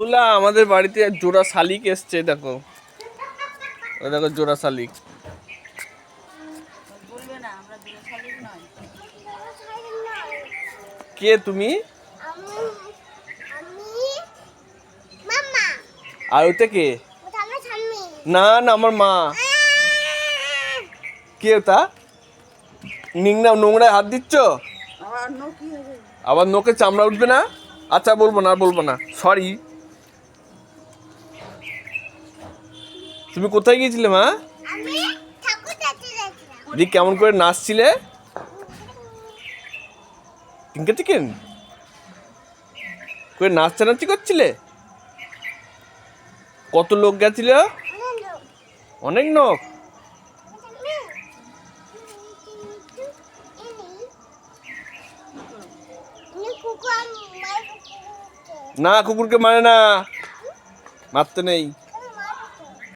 তুলা আমাদের বাড়িতে জোড়া শালিক এসছে, দেখো ওই দেখো জোড়া শালিক। কে তুমি? আর ওটা কে? না না, আমার মা। কে ওটা? নিংড়া নোংরায় হাত দিচ্ছ? আবার নোকে চামড়া উঠবে না? আচ্ছা বলবো না, বলবো না, সরি। তুমি কোথায় গিয়েছিলে মা? দিক কেমন করে নাচছিলে? টিঙ্কা চিকেন করে নাচানাচি করছিলে? কত লোক গেছিল? অনেক লোক। না, কুকুরকে মারে না, মারতে নেই।